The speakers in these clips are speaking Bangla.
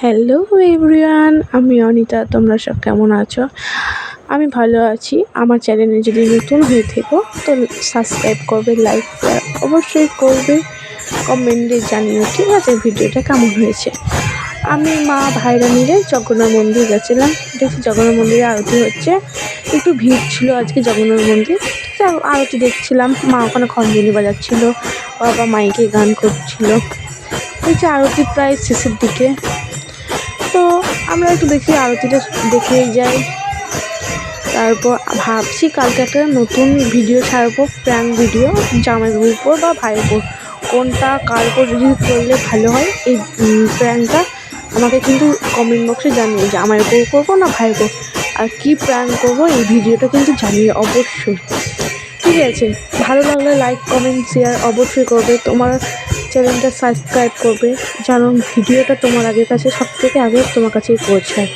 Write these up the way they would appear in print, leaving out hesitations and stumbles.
হ্যালো এভরিওয়ান, আমি অনিতা। তোমরা সব কেমন আছো? আমি ভালো আছি। আমার চ্যানেলে যদি নতুন হয়ে থেকো তো সাবস্ক্রাইব করবে, লাইক অবশ্যই করবে, কমেন্টে জানিও, ঠিক আছে, ভিডিওটা কেমন হয়েছে। আমি মা ভাইরা মিলে জগন্নাথ মন্দির গেছিলাম। দেখছি জগন্নাথ মন্দিরে আরতি হচ্ছে, একটু ভিড় ছিল আজকে জগন্নাথ মন্দির। তো আরতি দেখছিলাম, মা ওখানে খঞ্জনি বাজাচ্ছিল, বাবা মাইকে গান করছিল। এই যে আরতি প্রায় শেষের দিকে, তো আমরা একটু দেখি আরতিটা দেখেই যাই। তারপর ভাবছি কালকে একটা নতুন ভিডিও ছাড়বো, প্র্যাঙ্ক ভিডিও, জামাইয়ের উপর বা ভাইয়ের উপর, কোনটা কার উপর যদি করলে ভালো হয়। এই প্র্যাঙ্কটা আমাকে কিন্তু কমেন্ট বক্সে জানিয়ে, জামাইয়ের উপর করবো না ভাইয়ের উপর, আর কী প্র্যাঙ্ক করবো এই ভিডিওটা কিন্তু জানিয়ে অবশ্যই, ঠিক আছে। ভালো লাগলে লাইক কমেন্ট শেয়ার অবশ্যই করবে, তোমার চ্যানেলটা সাবস্ক্রাইব করবে, যেন ভিডিওটা তোমার আগের কাছে সবথেকে আগে তোমার কাছেই পৌঁছায়।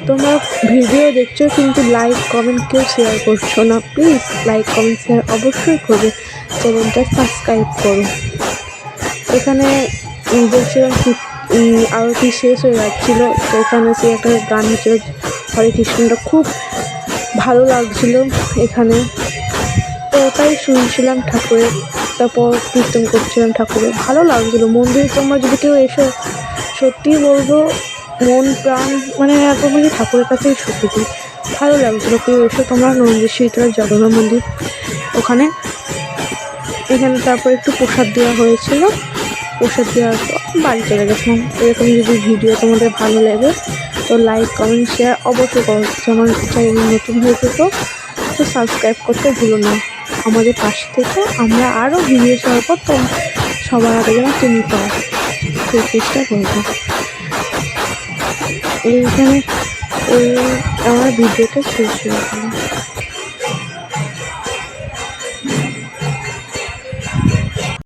তোমরা ভিডিও দেখছো কিন্তু লাইক কমেন্ট কেউ শেয়ার করছো না। প্লিজ লাইক কমেন্ট শেয়ার অবশ্যই করবে, চ্যানেলটা সাবস্ক্রাইব করো। এখানে দেখছিলাম আরতি শেষ হয়ে যাচ্ছিলো, তো এখানে সে একটা গান হচ্ছিল হরে কৃষ্ণটা, খুব ভালো লাগছিলো এখানে। তো ওটাই শুনছিলাম ঠাকুরের, তারপর কীর্তন করছিলাম ঠাকুরের, ভালো লাগছিলো। মন্দিরে তোমরা যদি কেউ এসো, সত্যিই বলবো মন প্রাণ মানে একদম ঠাকুরের কাছেই সত্যি ভালো লাগছিলো। কেউ এসো তোমরা, নন্দিশীতলা জগন্নাথ মন্দির ওখানে। এখানে তারপর একটু প্রসাদ দেওয়া হয়েছিল, প্রসাদ দেওয়ার পর বাড়ি চলে গেছিলাম। এরকম যদি ভিডিও তোমাদের ভালো লাগে তো লাইক কমেন্ট শেয়ার অবশ্যই করো। আমার চ্যানেল নতুন হয়ে যেত তো সাবস্ক্রাইব করতে ভুলো না। আমাদের পাশে থেকে আমরা আরও ভিডিও ছাড়বো, তো সবার আগে যেন তুমি পাও সেই চেষ্টা করবো। এইখানে আমার ভিডিওটা শেষ হয়ে গেল।